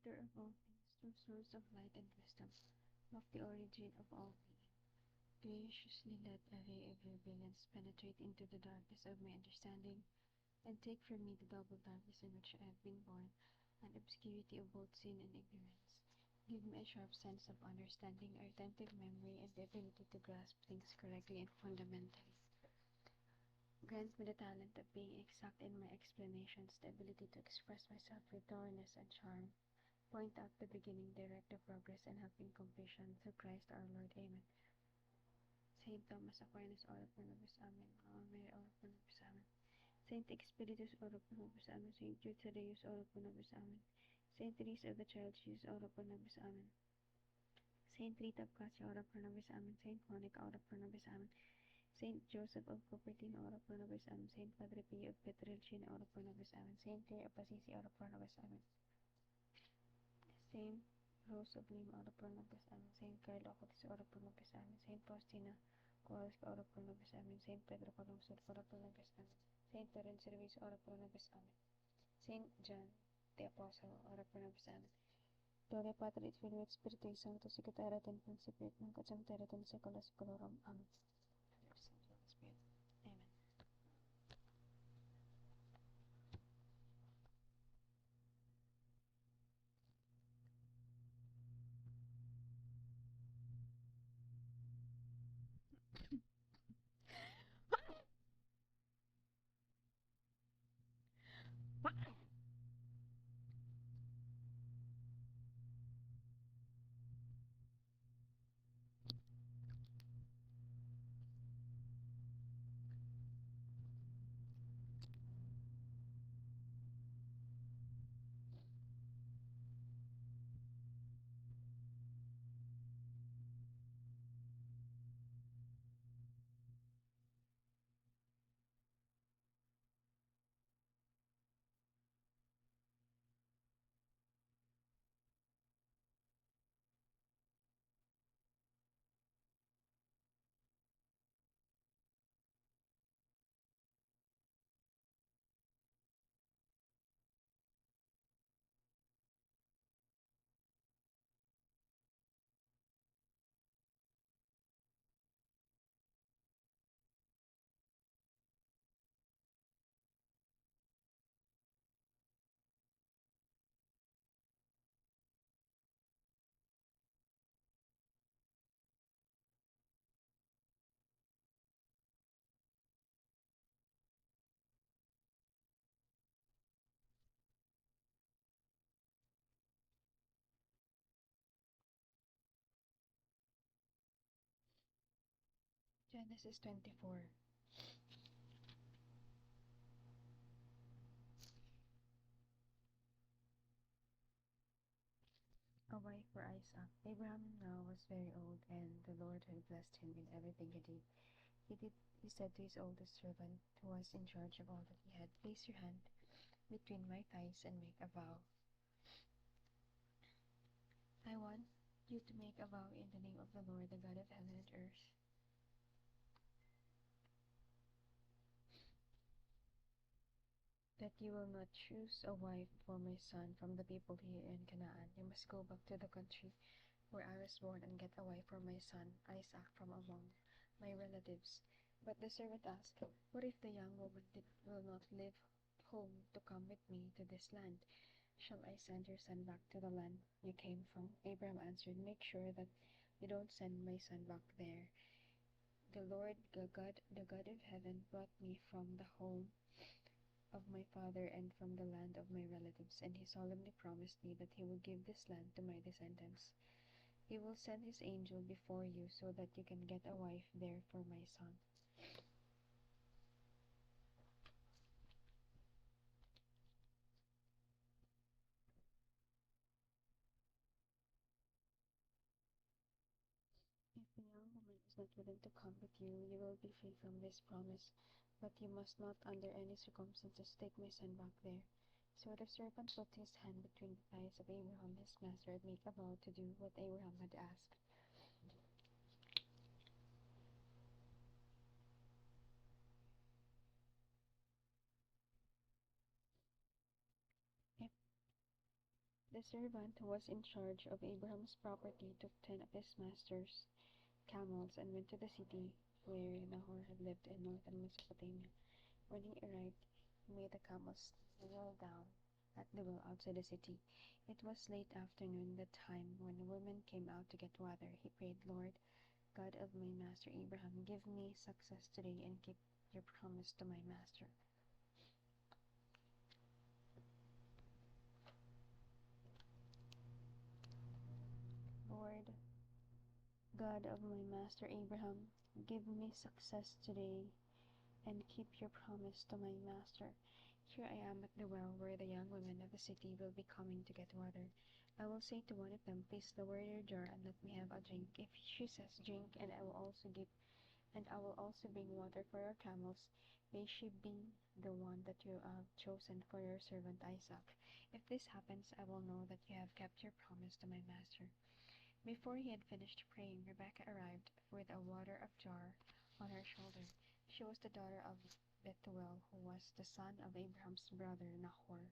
creator of all things, true source of light and wisdom, lofty origin of all being, graciously let a ray of your brilliance penetrate into the darkness of my understanding, and take from me the double darkness in which I have been born, an obscurity of both sin and ignorance. Give me a sharp sense of understanding, a retentive memory, and the ability to grasp things correctly and fundamentally. Grant me the talent of being exact in my explanations, the ability to express myself with thoroughness and charm. Point out the beginning, direct the progress, and help in completion. Through Christ our Lord. Amen. Saint Thomas Aquinas, ora pro nobis. Amen. Ave Maria, ora pro nobis. Amen. Saint Expeditius, ora pro nobis. Amen. Saint Jude Thaddeus, ora pro nobis. Amen. Saint Teresa of the Child Jesus, ora pro nobis. Amen. Saint Rita of Cassia, ora pro nobis. Amen. Saint Monica, ora pro nobis. Amen. Saint Joseph of Cupertino, ora pro nobis. Amen. Saint Padre Pio of Pietrelcina, ora pro nobis. Amen. Saint Clare of Assisi, ora pro nobis. Amen. Saint Rose of Lima, ora pro nobis. Amen. Saint Carlo Acutis, ora pro nobis. Amen. Saint Faustina Kowalska, ora pro nobis. Amen. Saint Pedro Calungsod, ora pro nobis. Amen. Saint Terence Service, ora pro nobis. Amen. Saint John the Apostle, ora pro nobis. Amen. Gloria Patri et Filii et Spiritui Sancto, sic et erat in principio et nunc et semper et in saecula saeculorum. Amen. Amen. Genesis 24. A wife for Isaac. Abraham now was very old, and the Lord had blessed him in everything he did. He said to his oldest servant, who was in charge of all that he had, place your hand between my thighs and make a vow. I want you to make a vow in the name of the Lord, the God of heaven and earth, that you will not choose a wife for my son from the people here in Canaan. You must go back to the country where I was born and get a wife for my son Isaac from among my relatives. But the servant asked, what if the young woman will not leave home to come with me to this land? Shall I send your son back to the land you came from? Abraham answered, make sure that you don't send my son back there. The Lord, the God of heaven, brought me from the home of my father and from the land of my relatives, and he solemnly promised me that he will give this land to my descendants. He will send his angel before you so that you can get a wife there for my son. If the young woman is not willing to come with you, you will be free from this promise, but you must not under any circumstances take my son back there. So the servant put his hand between the thighs of Abraham his master and made a vow to do what Abraham had asked. If The servant who was in charge of Abraham's property took 10 of his master's camels and went to the city where Nahor had lived in northern Mesopotamia. When he arrived, he made the camels kneel down at the well outside the city. It was late afternoon, the time when the women came out to get water. He prayed, Lord, God of my master Abraham, give me success today and keep your promise to my master. Lord, God of my master Abraham, give me success today and keep your promise to my master. Here I am at the well where the young women of the city will be coming to get water. I will say to one of them, please lower your jar and let me have a drink. If she says drink, and I will also bring water for your camels, may she be the one that you have chosen for your servant Isaac. If this happens, I will know that you have kept your promise to my master. Before he had finished praying, Rebekah arrived with a water of jar on her shoulder. She was the daughter of Bethuel, who was the son of Abraham's brother Nahor,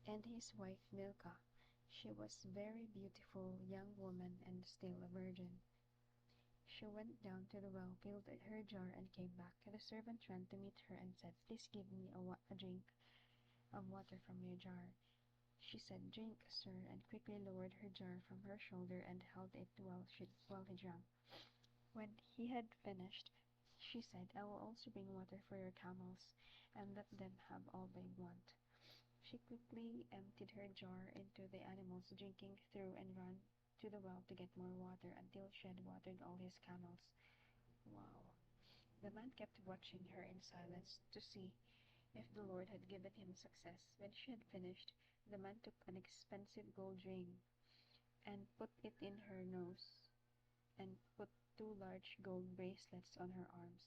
and his wife Milcah. She was a very beautiful young woman and still a virgin. She went down to the well, filled her jar, and came back. The servant ran to meet her and said, please give me a drink of water from your jar. She said, drink, sir, and quickly lowered her jar from her shoulder and held it while he drank. When he had finished, she said, I will also bring water for your camels, and let them have all they want. She quickly emptied her jar into the animals, drinking through, and ran to the well to get more water until she had watered all his camels. Wow. The man kept watching her in silence to see if the Lord had given him success. When she had finished, the man took an expensive gold ring and put it in her nose and put 2 large gold bracelets on her arms.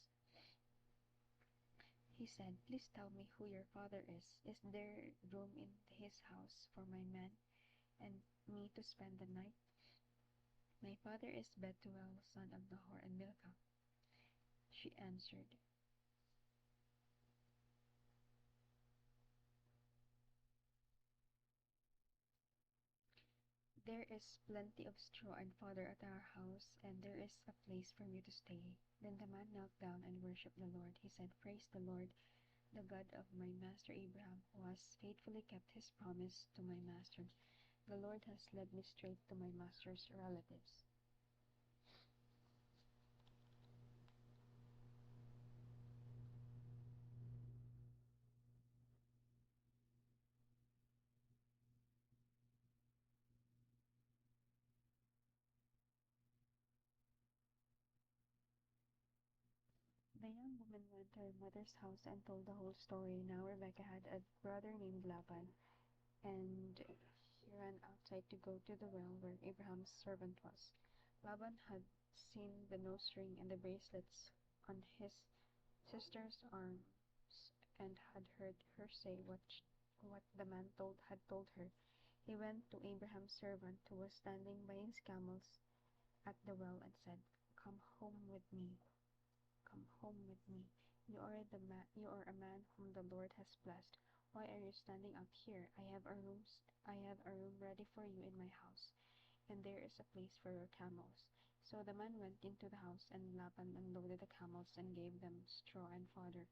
He said, please tell me who your father is. Is there room in his house for my men and me to spend the night? My father is Bethuel, son of Nahor and Milcah. She answered, there is plenty of straw and fodder at our house, and there is a place for you to stay. Then the man knelt down and worshipped the Lord. He said, praise the Lord, the God of my master Abraham, who has faithfully kept his promise to my master. The Lord has led me straight to my master's relatives. The young woman went to her mother's house and told the whole story. Now Rebekah had a brother named Laban, and he ran outside to go to the well where Abraham's servant was. Laban had seen the nose ring and the bracelets on his sister's arms and had heard her say what the man had told her. He went to Abraham's servant, who was standing by his camels at the well, and said, come home with me. Come home with me. You are a man whom the Lord has blessed. Why are you standing out here? I have a room ready for you in my house, and there is a place for your camels. So the man went into the house, and Laban unloaded the camels and gave them straw and fodder.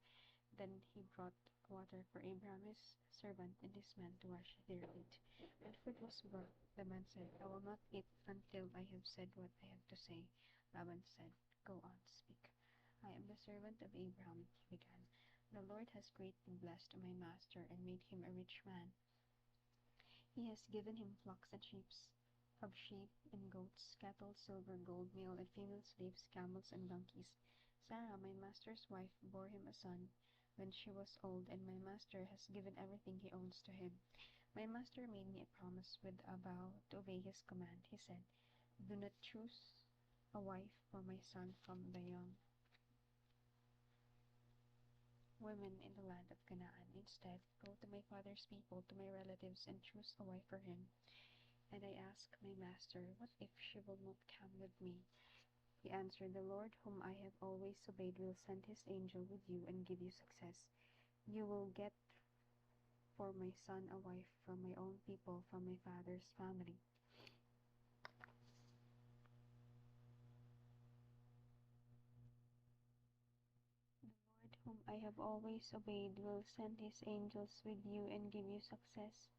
Then he brought water for Abraham his servant and his men to wash their feet. When food was brought, the man said, I will not eat until I have said what I have to say. Laban said, go on, speak. I am the servant of Abraham, he began. The Lord has greatly blessed my master and made him a rich man. He has given him flocks and sheep and goats, cattle, silver, gold, male and female slaves, camels and donkeys. Sarah, my master's wife, bore him a son when she was old, and my master has given everything he owns to him. My master made me a promise with a vow to obey his command. He said, do not choose a wife for my son from the young women in the land of Canaan. Instead, go to my father's people, to my relatives, and choose a wife for him. And I asked my master, what if she will not come with me? He answered, the Lord whom I have always obeyed will send his angel with you and give you success. You will get for my son a wife from my own people, from my father's family. Lord, whom I have always obeyed, will send his angels with you and give you success.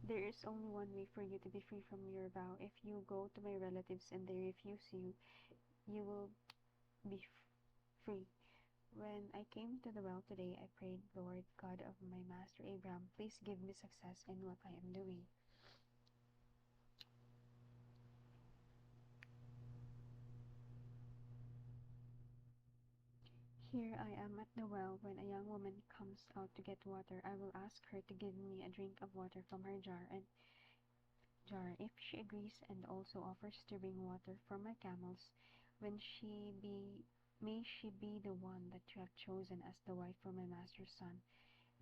There is only one way for you to be free from your vow. If you go to my relatives and they refuse you, you will be free. When I came to the well today, I prayed, Lord, God of my master Abraham, please give me success in what I am doing. Here I am at the well. When a young woman comes out to get water, I will ask her to give me a drink of water from her jar. If she agrees and also offers to bring water for my camels, when she be may she be the one that you have chosen as the wife for my master's son.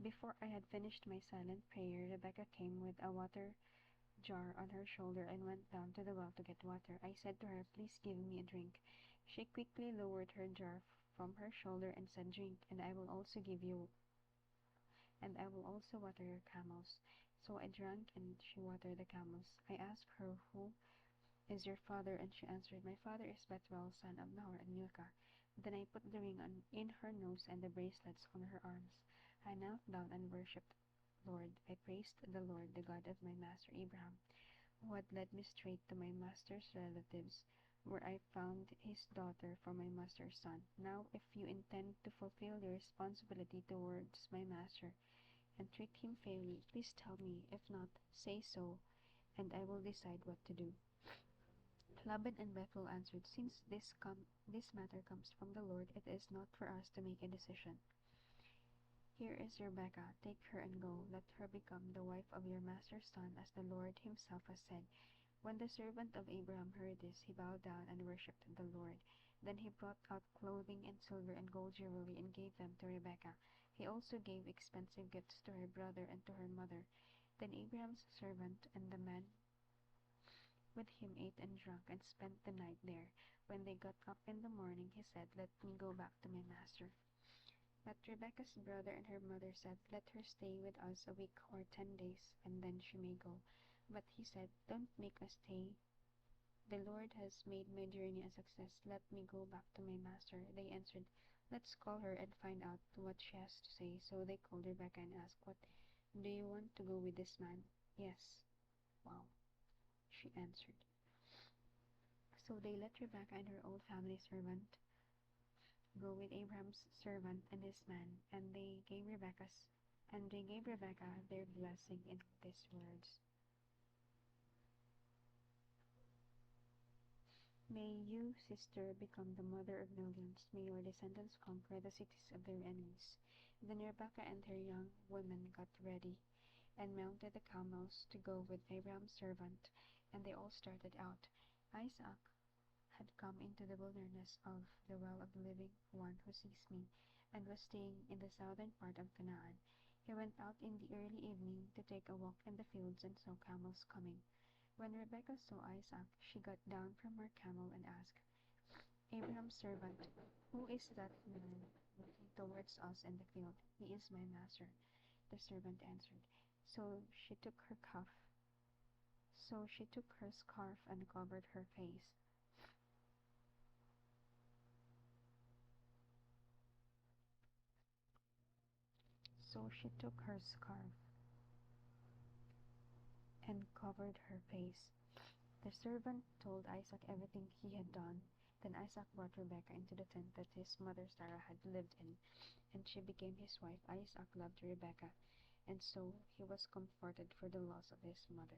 Before I had finished my silent prayer, Rebecca came with a water jar on her shoulder and went down to the well to get water. I said to her, please give me a drink. She quickly lowered her jar from her shoulder and said, drink, and I will also give you, and I will also water your camels. So I drank, and she watered the camels. I asked her, who is your father? And she answered, my father is Bethuel, son of Nahor and Milcah. Then I put the ring in her nose and the bracelets on her arms. I knelt down and worshipped Lord. I praised the Lord, the God of my master Abraham, who had led me straight to my master's relatives, where I found his daughter for my master's son. Now, if you intend to fulfill your responsibility towards my master and treat him fairly, please tell me. If not, say so, and I will decide what to do. Laban and Bethuel answered, since this matter comes from the Lord, it is not for us to make a decision. Here is Rebekah, take her and go, let her become the wife of your master's son, as the Lord himself has said. When the servant of Abraham heard this, he bowed down and worshipped the Lord. Then he brought out clothing and silver and gold jewelry and gave them to Rebekah. He also gave expensive gifts to her brother and to her mother. Then Abraham's servant and the man with him ate and drank and spent the night there. When they got up in the morning, he said, let me go back to my master. But Rebekah's brother and her mother said, let her stay with us a week or 10 days, and then she may go. But he said, don't make us stay. The Lord has made my journey a success. Let me go back to my master. They answered, let's call her and find out what she has to say. So they called Rebekah and asked, what, do you want to go with this man? Yes. Wow, she answered. So they let Rebekah and her old family servant go with Abraham's servant and his man, and they gave Rebekah their blessing in these words. May you, sister, become the mother of millions. May your descendants conquer the cities of their enemies. Then Rebekah and her young women got ready and mounted the camels to go with Abraham's servant, and they all started out. Isaac had come into the wilderness of the well of the living one who sees me, and was staying in the southern part of Canaan. He went out in the early evening to take a walk in the fields and saw camels coming. When Rebekah saw Isaac, she got down from her camel and asked Abraham's servant, who is that man looking towards us in the field? He is my master, the servant answered. So she took her scarf and covered her face. So she took her scarf and covered her face. The servant told Isaac everything he had done. Then Isaac brought Rebekah into the tent that his mother Sarah had lived in, and she became his wife. Isaac loved Rebekah, and so he was comforted for the loss of his mother.